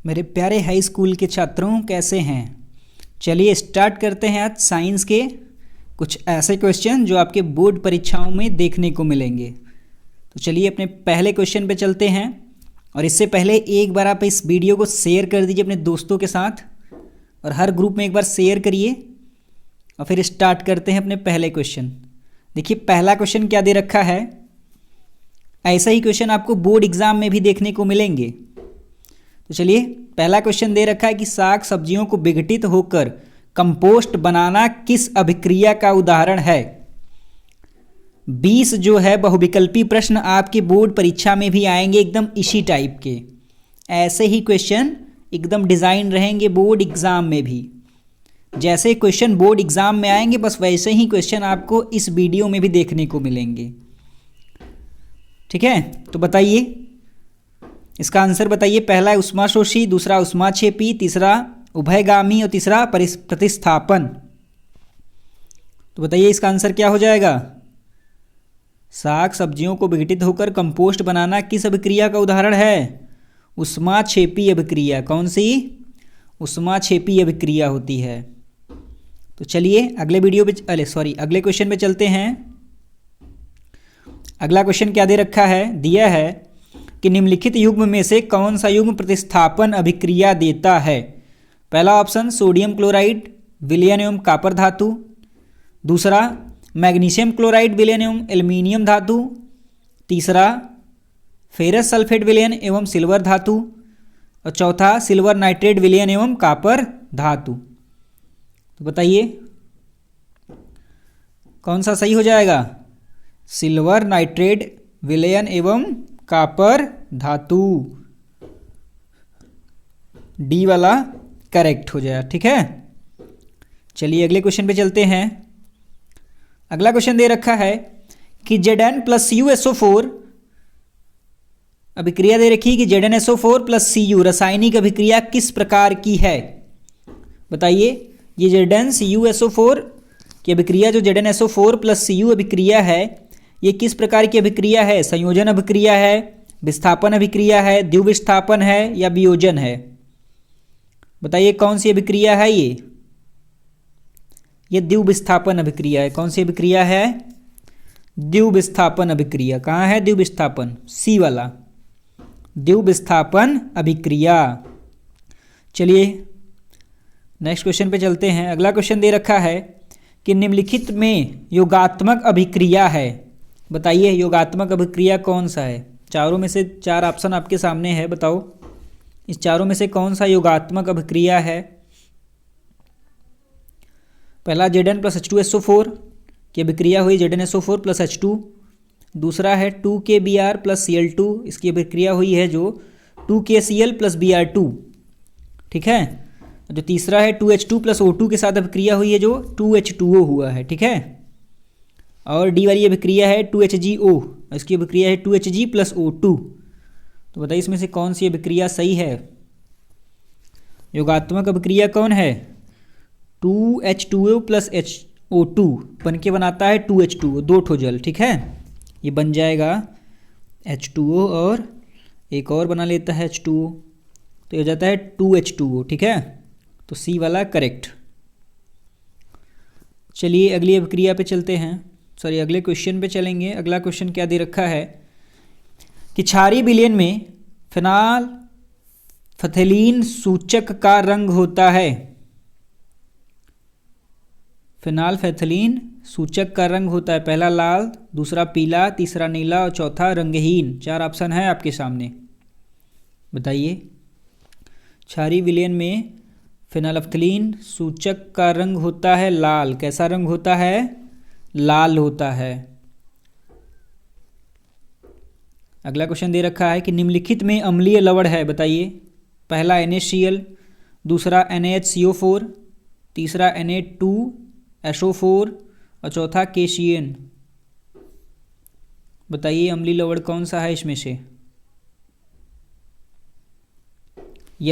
मेरे प्यारे high school के छात्रों, कैसे हैं? चलिए स्टार्ट करते हैं आज साइंस के कुछ ऐसे क्वेश्चन जो आपके बोर्ड परीक्षाओं में देखने को मिलेंगे। तो चलिए अपने पहले क्वेश्चन पे चलते हैं। और इससे पहले एक बार आप इस वीडियो को शेयर कर दीजिए अपने दोस्तों के साथ और हर ग्रुप में एक बार शेयर करिए। और फिर स्टार्ट करते हैं अपने पहले क्वेश्चन। देखिए पहला क्वेश्चन क्या दे रखा है। ऐसा ही क्वेश्चन आपको बोर्ड एग्जाम में भी देखने को मिलेंगे। तो चलिए पहला क्वेश्चन दे रखा है कि साग सब्जियों को विघटित होकर कंपोस्ट बनाना किस अभिक्रिया का उदाहरण है। 20 जो है बहुविकल्पी प्रश्न आपके बोर्ड परीक्षा में भी आएंगे, एकदम इसी टाइप के। ऐसे ही क्वेश्चन एकदम डिज़ाइन रहेंगे बोर्ड एग्जाम में भी। जैसे क्वेश्चन बोर्ड एग्जाम में आएंगे बस वैसे ही क्वेश्चन आपको इस वीडियो में भी देखने को मिलेंगे। ठीक है, तो बताइए इसका आंसर बताइए। पहला है ऊष्माशोषी, दूसरा ऊष्माक्षेपी, तीसरा उभयगामी और तीसरा प्रतिस्थापन। तो बताइए इसका आंसर क्या हो जाएगा। साग सब्जियों को विघटित होकर कंपोस्ट बनाना किस अभिक्रिया का उदाहरण है। ऊष्माक्षेपी अभिक्रिया। कौन सी? ऊष्माक्षेपी अभिक्रिया होती है। तो चलिए अगले क्वेश्चन पे चलते हैं। अगला क्वेश्चन क्या दे रखा है, दिया है कि निम्नलिखित युग्म में से कौन सा युग्म प्रतिस्थापन अभिक्रिया देता है। पहला ऑप्शन सोडियम क्लोराइड विलयन एवं कॉपर धातु, दूसरा मैग्नीशियम क्लोराइड विलयन एवं एल्युमिनियम धातु, तीसरा फेरस सल्फेट विलयन एवं सिल्वर धातु और चौथा सिल्वर नाइट्रेट विलयन एवं कॉपर धातु। तो बताइए कौन सा सही हो जाएगा। सिल्वर नाइट्रेट विलयन एवं कॉपर धातु, डी वाला करेक्ट हो जाएगा। ठीक है, चलिए अगले क्वेश्चन पे चलते हैं। अगला क्वेश्चन दे रखा है कि Zn+CuSO4 अभिक्रिया दे रखी है कि ZnSO4+Cu रासायनिक अभिक्रिया किस प्रकार की है। बताइए ये ZnCuSO4 की अभिक्रिया जो ZnSO4+Cu अभिक्रिया है ये किस प्रकार की अभिक्रिया है। संयोजन अभिक्रिया है, विस्थापन अभिक्रिया है, द्विविस्थापन है या वियोजन है। बताइए कौन सी अभिक्रिया है ये द्विविस्थापन अभिक्रिया है। कौन सी अभिक्रिया है? द्विविस्थापन अभिक्रिया। कहाँ है द्विविस्थापन? सी वाला द्विविस्थापन अभिक्रिया। चलिए नेक्स्ट क्वेश्चन पे चलते हैं। अगला क्वेश्चन दे रखा है कि निम्नलिखित में योगात्मक अभिक्रिया है। बताइए योगात्मक अभिक्रिया कौन सा है। चारों में से 4 ऑप्शन आपके सामने है, बताओ इस चारों में से कौन सा योगात्मक अभिक्रिया है। पहला Zn+H2SO4 की अभिक्रिया हुई ZnSO4+H2, दूसरा है 2KBr+Cl2 इसकी अभिक्रिया हुई है जो 2KCl+Br2। ठीक है, जो तीसरा है 2H2+O2 के साथ अभिक्रिया हुई है जो 2H2O हुआ है। ठीक है, और डी वाली अभिक्रिया है 2HgO, इसकी अभिक्रिया है 2Hg+O2। तो बताइए इसमें से कौन सी अभिक्रिया सही है। योगात्मक अभिक्रिया कौन है? 2H2O+HO2 बन के बनाता है 2H2O, 2 ठो जल। ठीक है, ये बन जाएगा H2O और एक और बना लेता है H2O, तो ये हो जाता है 2H2O। ठीक है, तो सी वाला करेक्ट। चलिए अगली अभिक्रिया पे चलते हैं, अगले क्वेश्चन पे चलेंगे। अगला क्वेश्चन क्या दे रखा है कि क्षारीय विलयन में फिनाल फथेलीन सूचक का रंग होता है। फिनाल फैथलीन सूचक का रंग होता है पहला लाल, दूसरा पीला, तीसरा नीला और चौथा रंगहीन। 4 ऑप्शन है आपके सामने। बताइए क्षारीय विलयन में फिनालफथलीन सूचक का रंग होता है लाल। कैसा रंग होता है? लाल होता है। अगला क्वेश्चन दे रखा है कि निम्नलिखित में अम्लीय लवण है। बताइए पहला NaCl, दूसरा NaHCO4, तीसरा Na2SO4 और चौथा KCN। बताइए अम्लीय लवण कौन सा है इसमें से।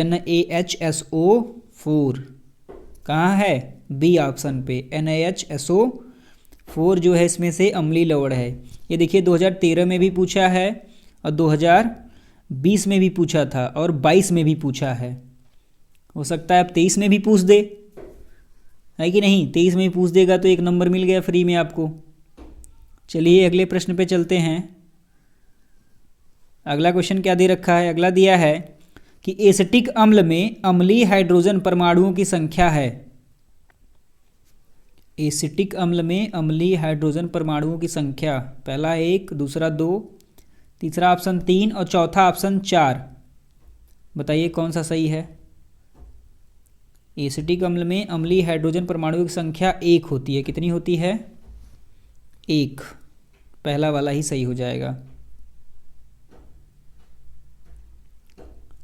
NaHSO4 कहाँ है? बी ऑप्शन पे NaHSO4 जो है इसमें से अम्लीय लवण है। ये देखिए 2013 में भी पूछा है और 20 में भी पूछा था और 22 में भी पूछा है। हो सकता है अब 23 में भी पूछ दे, है कि नहीं? 23 में भी पूछ देगा तो 1 नंबर मिल गया फ्री में आपको। चलिए अगले प्रश्न पे चलते हैं। अगला क्वेश्चन क्या दे रखा है? अगला दिया है कि एसिटिक अम्ल में अम्लीय हाइड्रोजन परमाणुओं की संख्या है। एसिटिक अम्ल में अम्लीय हाइड्रोजन परमाणुओं की संख्या, पहला 1, दूसरा 2, तीसरा ऑप्शन 3 और चौथा ऑप्शन 4। बताइए कौन सा सही है? एसिटिक अम्ल में अम्लीय हाइड्रोजन परमाणुओं की संख्या 1 होती है। कितनी होती है? 1। पहला वाला ही सही हो जाएगा।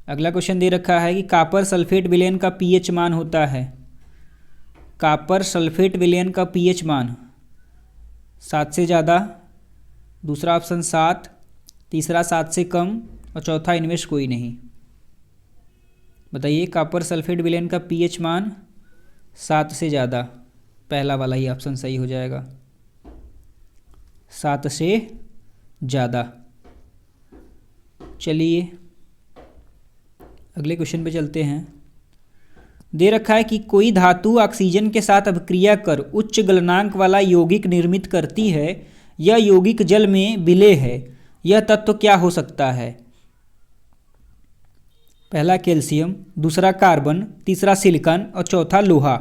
अगला क्वेश्चन दे रखा है कि कॉपर सल्फेट विलयन का पीएच मान होता है। कॉपर सल्फेट विलयन का पीएच मान 7 से ज़्यादा, दूसरा ऑप्शन 7, तीसरा 7 से कम और चौथा इनमें से कोई नहीं। बताइए कॉपर सल्फेट विलयन का पीएच मान 7 से ज़्यादा, पहला वाला ही ऑप्शन सही हो जाएगा, 7 से ज़्यादा। चलिए अगले क्वेश्चन पे चलते हैं। दे रखा है कि कोई धातु ऑक्सीजन के साथ अभिक्रिया कर उच्च गलनांक वाला यौगिक निर्मित करती है। यह यौगिक जल में विलेय है। यह तत्व क्या हो सकता है? पहला कैल्शियम, दूसरा कार्बन, तीसरा सिलिकॉन और चौथा लोहा।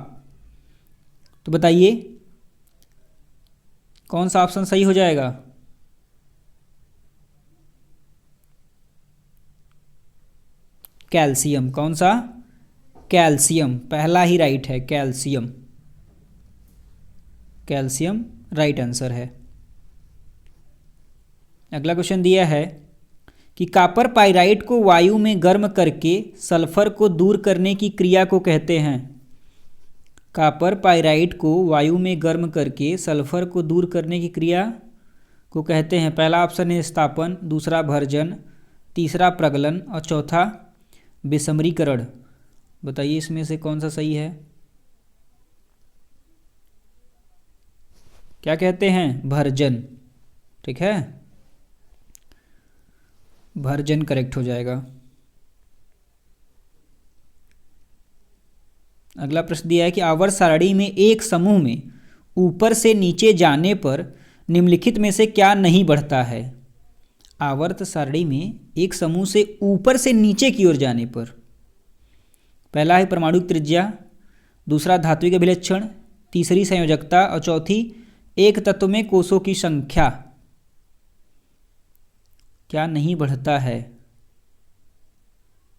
तो बताइए कौन सा ऑप्शन सही हो जाएगा? कैल्शियम। कौन सा? कैल्शियम, पहला ही राइट है, कैल्शियम। कैल्शियम राइट आंसर है। अगला क्वेश्चन दिया है कि कॉपर पाइराइट को वायु में गर्म करके सल्फर को दूर करने की क्रिया को कहते हैं। कॉपर पाइराइट को वायु में गर्म करके सल्फर को दूर करने की क्रिया को कहते हैं। पहला ऑप्शन है स्थापन, दूसरा भर्जन, तीसरा प्रगलन और चौथा विसमरीकरण। बताइए इसमें से कौन सा सही है? क्या कहते हैं? भर्जन। ठीक है, भर्जन करेक्ट हो जाएगा। अगला प्रश्न दिया है कि आवर्त सारणी में एक समूह में ऊपर से नीचे जाने पर निम्नलिखित में से क्या नहीं बढ़ता है? आवर्त सारणी में एक समूह से ऊपर से नीचे की ओर जाने पर, पहला है परमाणु त्रिज्या, दूसरा धात्विक अभिलक्षण, तीसरी संयोजकता और चौथी एक तत्व में कोषों की संख्या। क्या नहीं बढ़ता है?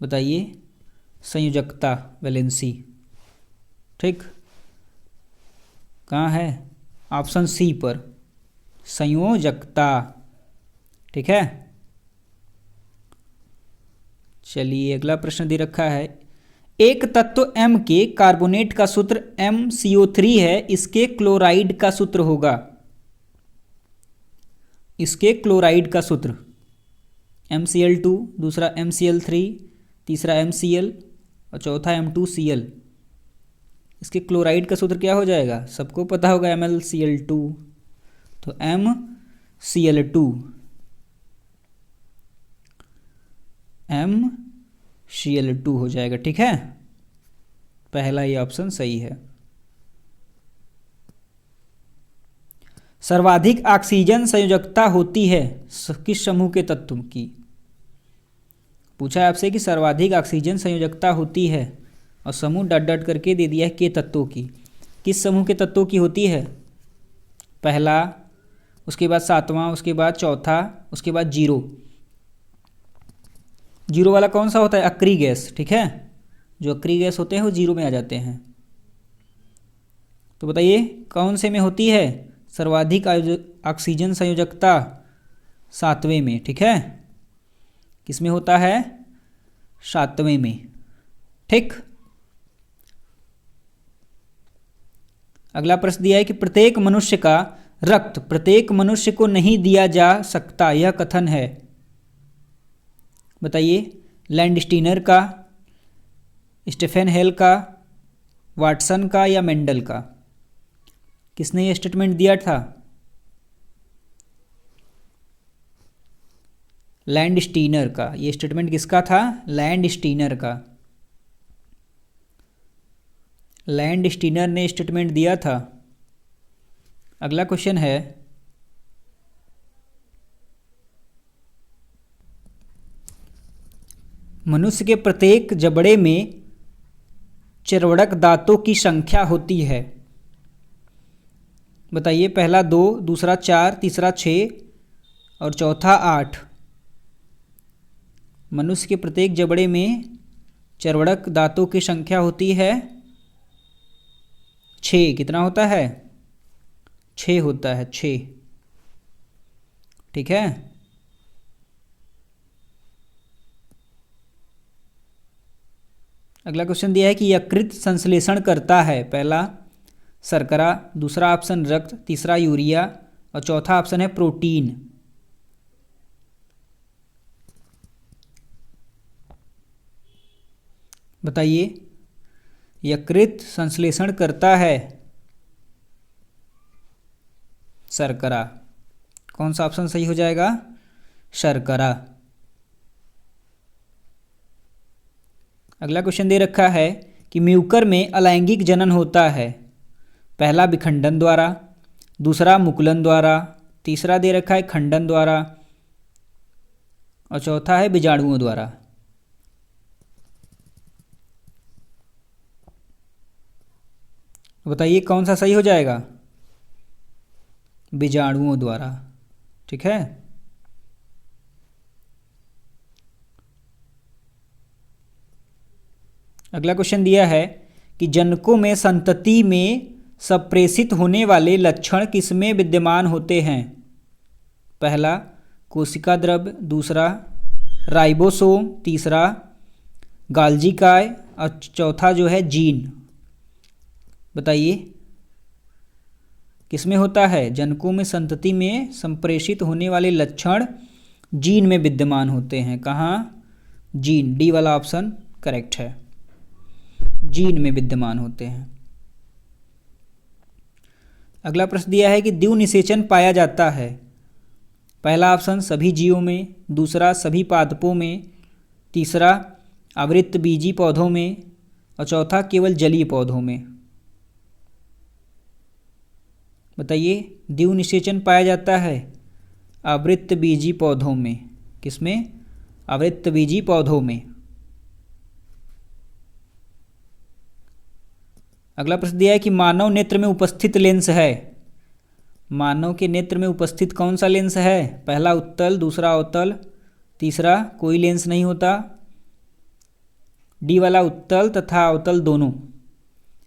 बताइए। संयोजकता, वैलेंसी। ठीक, कहाँ है? ऑप्शन सी पर, संयोजकता। ठीक है। चलिए अगला प्रश्न दे रखा है, एक तत्व M के कार्बोनेट का सूत्र MCO3 है, इसके क्लोराइड का सूत्र होगा। इसके क्लोराइड का सूत्र MCl2, दूसरा MCl3, तीसरा MCl और चौथा M2Cl। इसके क्लोराइड का सूत्र क्या हो जाएगा? सबको पता होगा, MlCl2, तो MCl2, MCl2 हो जाएगा। ठीक है, पहला ये ऑप्शन सही है। सर्वाधिक ऑक्सीजन संयोजकता होती है किस समूह के तत्व की? पूछा है आपसे कि सर्वाधिक ऑक्सीजन संयोजकता होती है और समूह डट डट करके दे दिया है के तत्वों की। किस समूह के तत्वों की होती है? पहला, उसके बाद सातवां, उसके बाद चौथा, उसके बाद जीरो। जीरो वाला कौन सा होता है? अक्रिय गैस। ठीक है, जो अक्रिय गैस होते हैं वो जीरो में आ जाते हैं। तो बताइए कौन से में होती है सर्वाधिक ऑक्सीजन संयोजकता? सातवें में। ठीक है, किस में होता है? सातवें में। ठीक, अगला प्रश्न दिया है कि प्रत्येक मनुष्य का रक्त प्रत्येक मनुष्य को नहीं दिया जा सकता, यह कथन है। बताइए, लैंडस्टीनर का, स्टेफेन हेल का, वाटसन का या मेंडल का? किसने ये स्टेटमेंट दिया था? लैंडस्टीनर का। ये स्टेटमेंट किसका था? लैंडस्टीनर का। लैंडस्टीनर ने स्टेटमेंट दिया था। अगला क्वेश्चन है, मनुष्य के प्रत्येक जबड़े में चर्वणक दांतों की संख्या होती है। बताइए, पहला 2, दूसरा 4, तीसरा 6 और चौथा 8। मनुष्य के प्रत्येक जबड़े में चर्वणक दांतों की संख्या होती है 6। कितना होता है? 6 होता है, 6। ठीक है। अगला क्वेश्चन दिया है कि यकृत संश्लेषण करता है। पहला शर्करा, दूसरा ऑप्शन रक्त, तीसरा यूरिया और चौथा ऑप्शन है प्रोटीन। बताइए, यकृत संश्लेषण करता है शर्करा। कौन सा ऑप्शन सही हो जाएगा? शर्करा। अगला क्वेश्चन दे रखा है कि म्यूकर में अलैंगिक जनन होता है। पहला विखंडन द्वारा, दूसरा मुकुलन द्वारा, तीसरा दे रखा है खंडन द्वारा और चौथा है बीजाणुओं द्वारा। बताइए कौन सा सही हो जाएगा? बीजाणुओं द्वारा। ठीक है। अगला क्वेश्चन दिया है कि जनकों में संतति में संप्रेषित होने वाले लक्षण किसमें विद्यमान होते हैं? पहला कोशिका द्रव्य, दूसरा राइबोसोम, तीसरा गाल्जी काय और चौथा जो है जीन। बताइए किसमें होता है? जनकों में संतति में संप्रेषित होने वाले लक्षण जीन में विद्यमान होते हैं। कहाँ? जीन। डी वाला ऑप्शन करेक्ट है, जीन में विद्यमान होते हैं। अगला प्रश्न दिया है कि द्विनिषेचन पाया जाता है। पहला ऑप्शन सभी जीवों में, दूसरा सभी पादपों में, तीसरा आवृतबीजी पौधों में और चौथा केवल जलीय पौधों में। बताइए, द्विनिषेचन पाया जाता है आवृतबीजी पौधों में। किसमें? आवृतबीजी पौधों में। अगला प्रश्न दिया है कि मानव नेत्र में उपस्थित लेंस है। मानव के नेत्र में उपस्थित कौन सा लेंस है? पहला उत्तल, दूसरा अवतल, तीसरा कोई लेंस नहीं होता। डी वाला उत्तल तथा अवतल दोनों।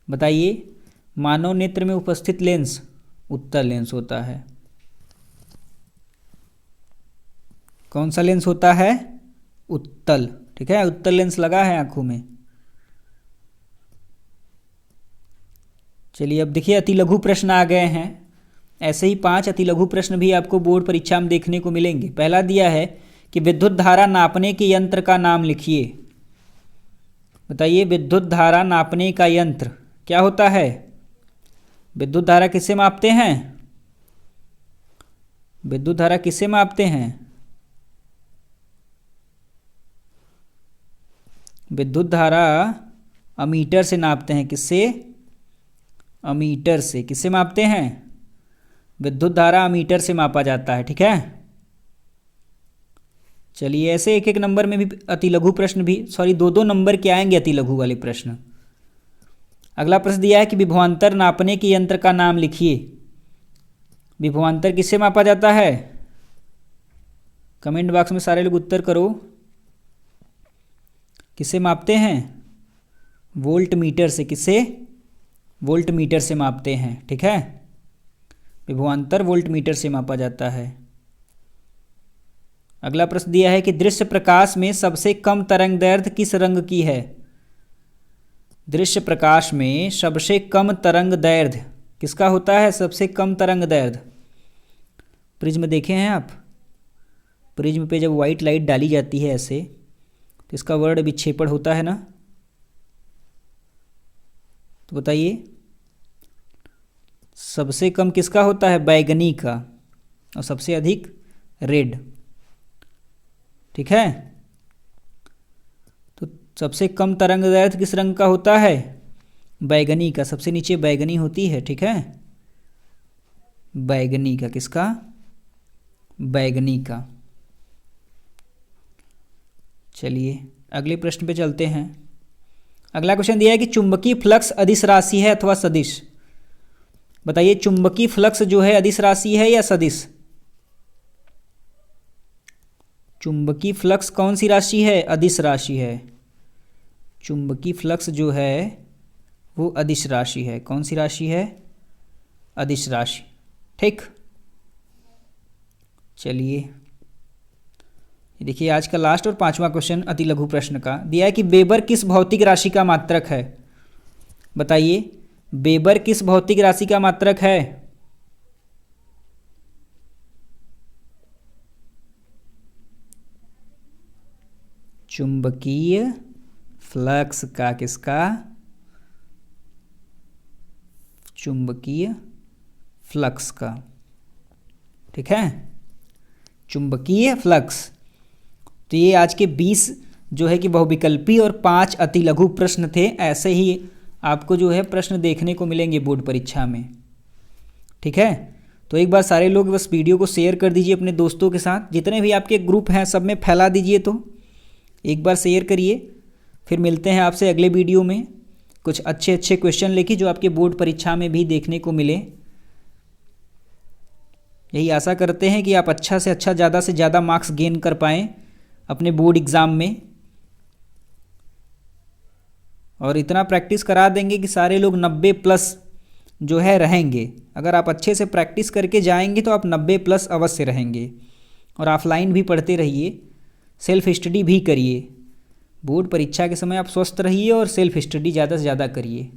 बताइए, मानव नेत्र में उपस्थित लेंस उत्तल लेंस होता है। कौन सा लेंस होता है? उत्तल। ठीक है, उत्तल लेंस लगा है आंखों में। चलिए अब देखिए, अति लघु प्रश्न आ गए हैं। ऐसे ही 5 अति लघु प्रश्न भी आपको बोर्ड परीक्षा में देखने को मिलेंगे। पहला दिया है कि विद्युत धारा नापने के यंत्र का नाम लिखिए। बताइए, विद्युत धारा नापने का यंत्र क्या होता है? विद्युत धारा किससे मापते हैं? विद्युत धारा किससे मापते हैं? विद्युत धारा अमीटर से नापते हैं। किससे? अमीटर से। किससे मापते हैं? विद्युत धारा अमीटर से मापा जाता है। ठीक है। चलिए, ऐसे एक एक नंबर में भी अति लघु प्रश्न भी, सॉरी 2-2 नंबर के आएंगे अति लघु वाले प्रश्न। अगला प्रश्न दिया है कि विभवांतर नापने के यंत्र का नाम लिखिए। विभवांतर किससे मापा जाता है? कमेंट बॉक्स में सारे लोग उत्तर करो। किससे मापते हैं? वोल्ट मीटर से। किससे? वोल्ट मीटर से मापते हैं। ठीक है, विभवांतर वोल्ट मीटर से मापा जाता है। अगला प्रश्न दिया है कि दृश्य प्रकाश में सबसे कम तरंग दैर्ध्य किस रंग की है? दृश्य प्रकाश में सबसे कम तरंग दैर्ध्य किसका होता है? सबसे कम तरंग दैर्ध्य। प्रिज्म देखे हैं आप? प्रिज्म पे जब व्हाइट लाइट डाली जाती है ऐसे, तो इसका वर्ण विक्षेपण होता है ना। तो बताइए, सबसे कम किसका होता है? बैगनी का, और सबसे अधिक रेड। ठीक है। तो सबसे कम तरंग दैर्ध्य किस रंग का होता है? बैगनी का। सबसे नीचे बैगनी होती है, ठीक है, बैगनी का। किसका? बैगनी का। चलिए अगले प्रश्न पे चलते हैं। अगला क्वेश्चन दिया है कि चुंबकीय फ्लक्स अदिश राशि है अथवा सदिश। बताइए चुंबकीय फ्लक्स जो है अदिश राशि है या सदिश? चुंबकीय फ्लक्स कौन सी राशि है? अदिश राशि है। चुंबकीय फ्लक्स जो है वो अदिश राशि है। कौन सी राशि है? अदिश राशि, ठीक। चलिए देखिए आज का लास्ट और 5वां क्वेश्चन अति लघु प्रश्न का दिया है कि वेबर किस भौतिक राशि का मात्रक है? बताइए वेबर किस भौतिक राशि का मात्रक है? चुंबकीय फ्लक्स का। किसका? चुंबकीय फ्लक्स का, ठीक है, चुंबकीय फ्लक्स। तो ये आज के 20 जो है कि बहुविकल्पी और 5 अति लघु प्रश्न थे। ऐसे ही आपको जो है प्रश्न देखने को मिलेंगे बोर्ड परीक्षा में, ठीक है। तो एक बार सारे लोग बस वीडियो को शेयर कर दीजिए अपने दोस्तों के साथ, जितने भी आपके ग्रुप हैं सब में फैला दीजिए। तो एक बार शेयर करिए। फिर मिलते हैं आपसे अगले वीडियो में कुछ अच्छे अच्छे क्वेश्चन लेके जो आपके बोर्ड परीक्षा में भी देखने को मिले। यही आशा करते हैं कि आप अच्छा से अच्छा, ज़्यादा से ज़्यादा मार्क्स गेन कर पाएँ अपने बोर्ड एग्ज़ाम में, और इतना प्रैक्टिस करा देंगे कि सारे लोग 90+ जो है रहेंगे। अगर आप अच्छे से प्रैक्टिस करके जाएंगे तो आप 90+ अवश्य रहेंगे। और ऑफलाइन भी पढ़ते रहिए, सेल्फ स्टडी भी करिए। बोर्ड परीक्षा के समय आप स्वस्थ रहिए और सेल्फ स्टडी ज़्यादा से ज़्यादा करिए।